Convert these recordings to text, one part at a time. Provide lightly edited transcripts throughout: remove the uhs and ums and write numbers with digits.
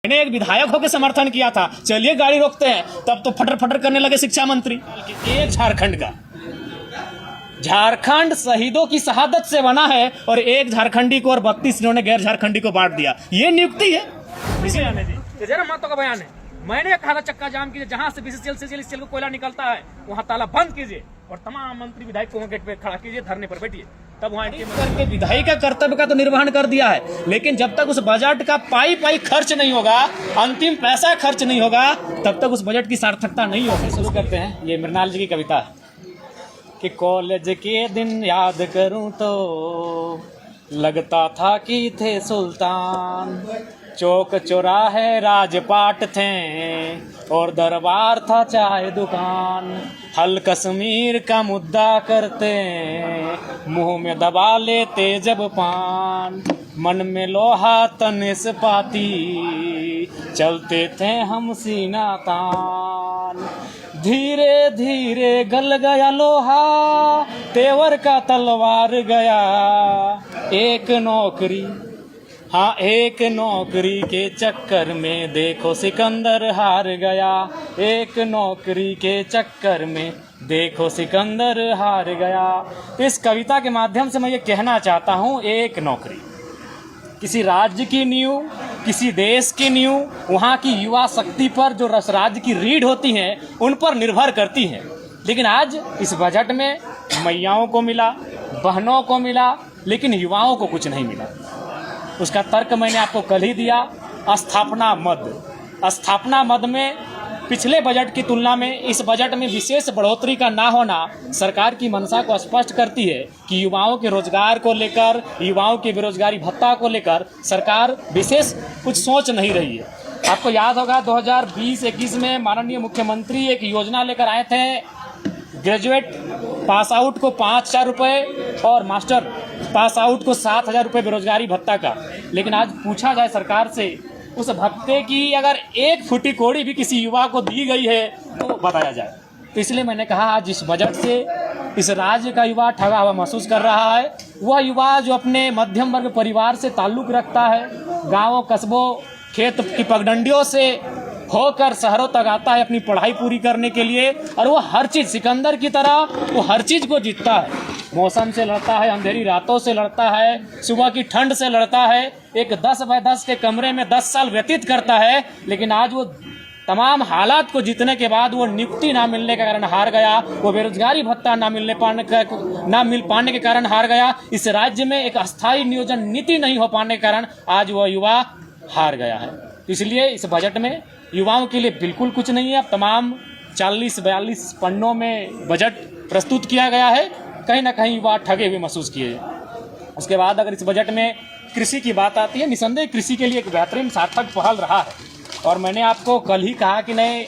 मैंने एक विधायक होकर समर्थन किया था, चलिए गाड़ी रोकते हैं, तब तो फटर फटर करने लगे शिक्षा मंत्री। एक झारखंड शहीदों की शहादत से बना है और एक झारखंडी को और 32 इन्होंने गैर झारखंडी को बांट दिया। ये नियुक्ति है। इसी आने जी जरा महतो का बयान है। मैंने कहा था चक्का जाम कीजिए, जहां से बीसीसीएल से इस को कोयला निकलता है वहां ताला बंद कीजिए और तमाम मंत्री विधायक को गेट पे खड़ा कीजिए, धरने पर बैठिए। तब वहां करके विधायी का कर्तव्य का तो निर्वहन कर दिया है, लेकिन जब तक उस बजट का पाई खर्च नहीं होगा, अंतिम पैसा खर्च नहीं होगा, तब तक उस बजट की सार्थकता नहीं होगी। शुरू करते हैं। ये मृणाल जी की कविता है कि कॉलेज के दिन याद करूं तो लगता था कि थे सुल्तान, चौक चौराहे राजपाट थे और दरबार था चाय दुकान, हल कश्मीर का मुद्दा करते मुंह में दबा लेते जब पान, मन में लोहा तन इस्पाती चलते थे हम सीना तान, धीरे धीरे गल गया लोहा तेवर का तलवार गया, एक नौकरी हाँ एक नौकरी के चक्कर में देखो सिकंदर हार गया, एक नौकरी के चक्कर में देखो सिकंदर हार गया। इस कविता के माध्यम से मैं ये कहना चाहता हूँ, एक नौकरी किसी राज्य की नींव, किसी देश की नींव, वहाँ की युवा शक्ति पर जो राज्य की रीढ़ होती हैं उन पर निर्भर करती हैं। लेकिन आज इस बजट में मैयाओं को मिला, बहनों को मिला, लेकिन युवाओं को कुछ नहीं मिला। उसका तर्क मैंने आपको कल ही दिया। स्थापना मद में पिछले बजट की तुलना में इस बजट में विशेष बढ़ोतरी का ना होना सरकार की मंशा को स्पष्ट करती है कि युवाओं के रोजगार को लेकर, युवाओं के बेरोजगारी भत्ता को लेकर सरकार विशेष कुछ सोच नहीं रही है। आपको याद होगा 2020-21 में माननीय मुख्यमंत्री एक योजना लेकर आए थे, ग्रेजुएट पास आउट को 5,000 रुपये और मास्टर पास आउट को 7,000 रुपये बेरोजगारी भत्ता का। लेकिन आज पूछा जाए सरकार से, उस भत्ते की अगर एक फुटी कोड़ी भी किसी युवा को दी गई है तो बताया जाए। तो इसलिए मैंने कहा आज इस बजट से इस राज्य का युवा ठगा हुआ महसूस कर रहा है। वह युवा जो अपने मध्यम वर्ग परिवार से ताल्लुक़ रखता है, गाँवों कस्बों खेत की पगडंडियों से होकर शहरों तक आता है अपनी पढ़ाई पूरी करने के लिए, और वो हर चीज़ सिकंदर की तरह वो हर चीज़ को जीतता है। मौसम से लड़ता है, अंधेरी रातों से लड़ता है, सुबह की ठंड से लड़ता है, एक 10 बाय 10 के कमरे में 10 साल व्यतीत करता है। लेकिन आज वो तमाम हालात को जीतने के बाद वो नियुक्ति ना मिलने के कारण हार गया, वो बेरोजगारी भत्ता ना मिल पाने के कारण हार गया, इस राज्य में एक अस्थायी नियोजन नीति नहीं हो पाने के कारण आज वह युवा हार गया है। इसलिए इस बजट में युवाओं के लिए बिल्कुल कुछ नहीं है। अब तमाम 40-42 पन्नों में बजट प्रस्तुत किया गया है, कहीं ना कहीं युवा ठगे हुए महसूस किए। उसके बाद अगर इस बजट में कृषि की बात आती है, निसंदेह कृषि के लिए एक बेहतरीन सार्थक पहल रहा है। और मैंने आपको कल ही कहा कि नहीं,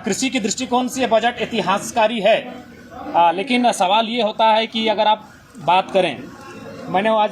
कृषि के दृष्टिकोण से बजट इतिहासकारी है। लेकिन सवाल ये होता है कि अगर आप बात करें, मैंने आज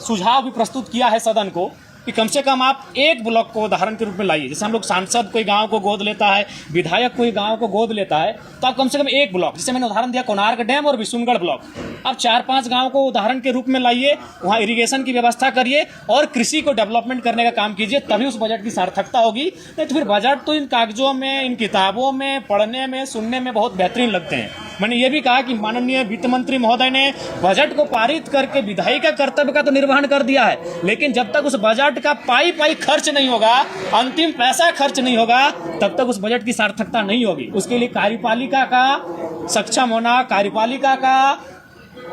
सुझाव भी प्रस्तुत किया है सदन को कि कम से कम आप एक ब्लॉक को उदाहरण के रूप में लाइए। जैसे हम लोग सांसद कोई गांव को गोद लेता है, विधायक कोई गांव को गोद लेता है, तो आप कम से कम एक ब्लॉक, जैसे मैंने उदाहरण दिया कोणार्क डैम और विशुनगढ़ ब्लॉक, आप 4-5 गांव को उदाहरण के रूप में लाइए, वहाँ इरिगेशन की व्यवस्था करिए और कृषि को डेवलपमेंट करने का काम कीजिए, तभी उस बजट की सार्थकता होगी। नहीं तो फिर बजट तो इन कागजों में, इन किताबों में, पढ़ने में, सुनने में बहुत बेहतरीन लगते हैं। मैंने ये भी कहा कि माननीय वित्त मंत्री महोदय ने बजट को पारित करके विधायी का कर्तव्य का तो निर्वहन कर दिया है, लेकिन जब तक उस बजट का पाई खर्च नहीं होगा, अंतिम पैसा खर्च नहीं होगा, तब तक उस बजट की सार्थकता नहीं होगी। उसके लिए कार्यपालिका का सक्षम होना, कार्यपालिका का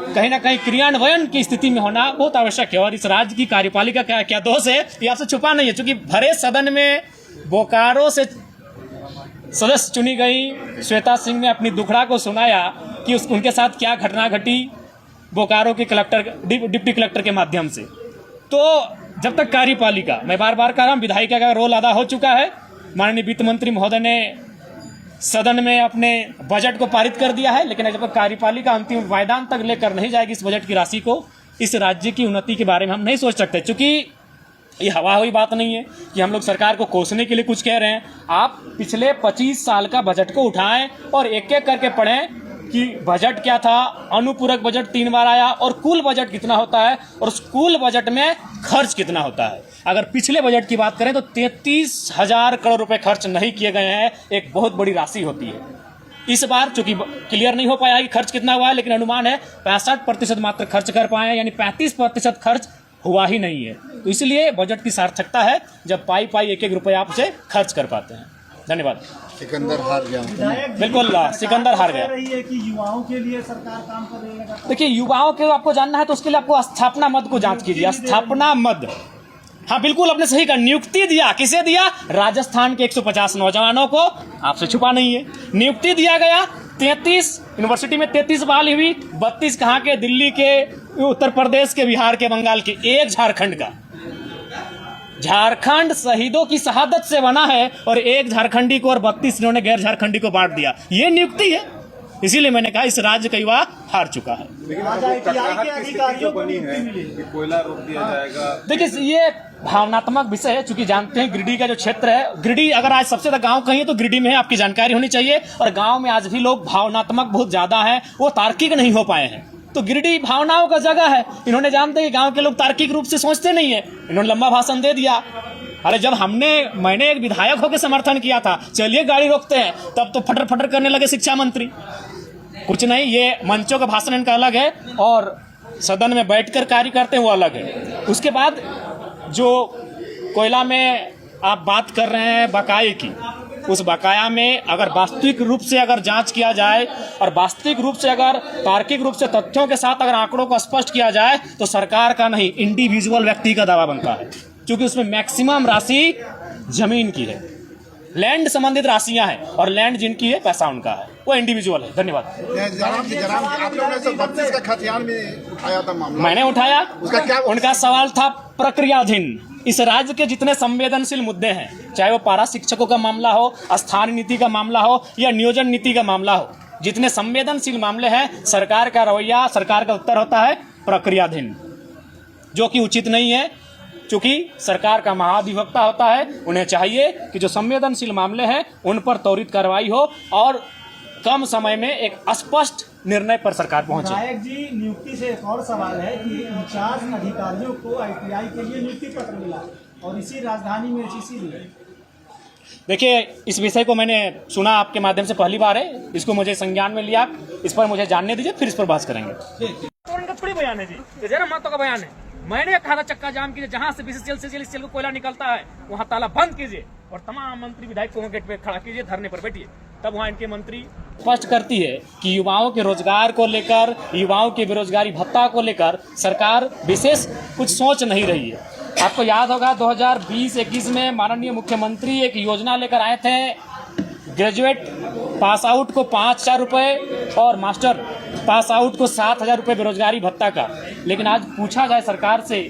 कहीं ना कहीं क्रियान्वयन की स्थिति में होना बहुत आवश्यक है। और इस राज्य की कार्यपालिका का क्या दोष है, ये आपसे छुपा नहीं है। चूंकि भरे सदन में बोकारो से सदस्य चुनी गई श्वेता सिंह ने अपनी दुखड़ा को सुनाया कि उनके साथ क्या घटना घटी बोकारो के डिप्टी कलेक्टर के माध्यम से। तो जब तक कार्यपालिका, मैं बार बार कह रहा हूँ, विधायिका का रोल अदा हो चुका है। माननीय वित्त मंत्री महोदय ने सदन में अपने बजट को पारित कर दिया है, लेकिन जब तक कार्यपालिका अंतिम पायदान तक लेकर नहीं जाएगी इस बजट की राशि को, इस राज्य की उन्नति के बारे में हम नहीं सोच सकते। चूँकि ये हवा हुई बात नहीं है कि हम लोग सरकार को कोसने के लिए कुछ कह रहे हैं। आप पिछले 25 साल का बजट को उठाएं और एक एक करके पढ़ें कि बजट क्या था, अनुपूरक बजट 3 बार आया और कुल बजट कितना होता है और उस कुल बजट में खर्च कितना होता है। अगर पिछले बजट की बात करें तो 33,000 करोड़ रुपए खर्च नहीं किए गए हैं, एक बहुत बड़ी राशि होती है। इस बार चूंकि क्लियर नहीं हो पाया कि खर्च कितना हुआ है, लेकिन अनुमान है 65% मात्र खर्च कर पाए हैं, यानी 35% खर्च हुआ ही नहीं है। तो इसलिए बजट की सार्थकता है जब पाई एक एक रुपये आप उसे खर्च कर पाते हैं। धन्यवाद। सिकंदर हार गया। बिल्कुल सिकंदर हार गया। रही है कि युवाओं के लिए सरकार काम कर रही है। देखिए, युवाओं के आपको जानना है तो उसके लिए आपको स्थापना मद को जांच कीजिए। स्थापना मद, हाँ बिल्कुल आपने सही कहा, नियुक्ति दिया। किसे दिया? राजस्थान के 150 नौजवानों को, आपसे छुपा नहीं है। नियुक्ति दिया गया 33 यूनिवर्सिटी में 33 बहाली हुई, 32 कहाँ के? दिल्ली के, उत्तर प्रदेश के, बिहार के, बंगाल के, एक झारखंड का। झारखंड शहीदों की शहादत से बना है और एक झारखंडी को और 32 इन्होंने गैर झारखंडी को बांट दिया। ये नियुक्ति है। इसीलिए मैंने कहा इस राज्य का युवा हार चुका है। कोयला रोक दिया जाएगा। देखिए, ये भावनात्मक विषय है, चूंकि जानते हैं गिरिडीह का जो क्षेत्र है, गिरिडीह अगर आज सबसे ज्यादा गांव कहीं है तो गिरिडीह में है, आपकी जानकारी होनी चाहिए। और गांव में आज भी लोग भावनात्मक बहुत ज्यादा है, वो तार्किक नहीं हो पाए हैं। तो गिरिडीह भावनाओं का जगह है। इन्होंने जानते हैं कि गांव के लोग तार्किक रूप से सोचते नहीं है, इन्होंने लंबा भाषण दे दिया। अरे जब मैंने एक विधायक होकर समर्थन किया था, चलिए गाड़ी रोकते हैं, तब तो फटर फटर करने लगे शिक्षा मंत्री। कुछ नहीं, ये मंचों का भाषण इनका अलग है और सदन में बैठकर कार्य करते हैं वो अलग है। उसके बाद जो कोयला में आप बात कर रहे हैं बकाये की, उस बकाया में अगर वास्तविक रूप से अगर जांच किया जाए और वास्तविक रूप से अगर तार्किक रूप से तथ्यों के साथ अगर आंकड़ों को स्पष्ट किया जाए तो सरकार का नहीं, इंडिविजुअल व्यक्ति का दावा बनता है, क्योंकि उसमें मैक्सिमम राशि जमीन की है, लैंड संबंधित राशियां हैं और लैंड जिनकी है पैसा उनका है, वो इंडिविजुअल है। धन्यवाद। आप लोगों ने 132 का खतियान में उठाया था मामला। मैंने उठाया, उसका क्या? उनका सवाल था प्रक्रियाधीन। इस राज्य के जितने संवेदनशील मुद्दे हैं, चाहे वो पारा शिक्षकों का मामला हो, स्थानीय नीति का मामला हो या नियोजन नीति का मामला हो, जितने संवेदनशील मामले हैं, सरकार का रवैया, सरकार का उत्तर होता है प्रक्रियाधीन, जो कि उचित नहीं है। चूंकि सरकार का महाधिवक्ता होता है, उन्हें चाहिए कि जो संवेदनशील मामले हैं उन पर त्वरित कार्रवाई हो और कम समय में एक स्पष्ट निर्णय पर सरकार पहुंचे। विधायक जी, नियुक्ति से एक और सवाल है कि इंचार्ज अधिकारियों को आईटीआई के लिए नियुक्ति पत्र मिला और इसी राजधानी में एचईसी भी है। देखिए, इस विषय को मैंने सुना आपके माध्यम से पहली बार है, इसको मुझे संज्ञान में लिया, इस पर मुझे जानने दीजिए, फिर इस पर बात करेंगे। तो उनका थोड़ी बयान है जी, ये जरा मातो का बयान है। मैंने कहा था चक्का जाम कीजिए, जहां से बीसीसीएल से जेल को कोयला निकलता है वहां ताला बंद कीजिए और तमाम मंत्री विधायक को गेट पे खड़ा कीजिए, धरने पर बैठिए। तब वहां इनके मंत्री स्पष्ट करती है कि युवाओं के रोजगार को लेकर, युवाओं के बेरोजगारी भत्ता को लेकर सरकार विशेष कुछ सोच नहीं रही है। आपको याद होगा 2020-21 में माननीय मुख्यमंत्री एक योजना लेकर आए थे, ग्रेजुएट पास आउट को 5,000 रुपये और मास्टर पास आउट को 7,000 रुपये बेरोजगारी भत्ता का। लेकिन आज पूछा जाए सरकार से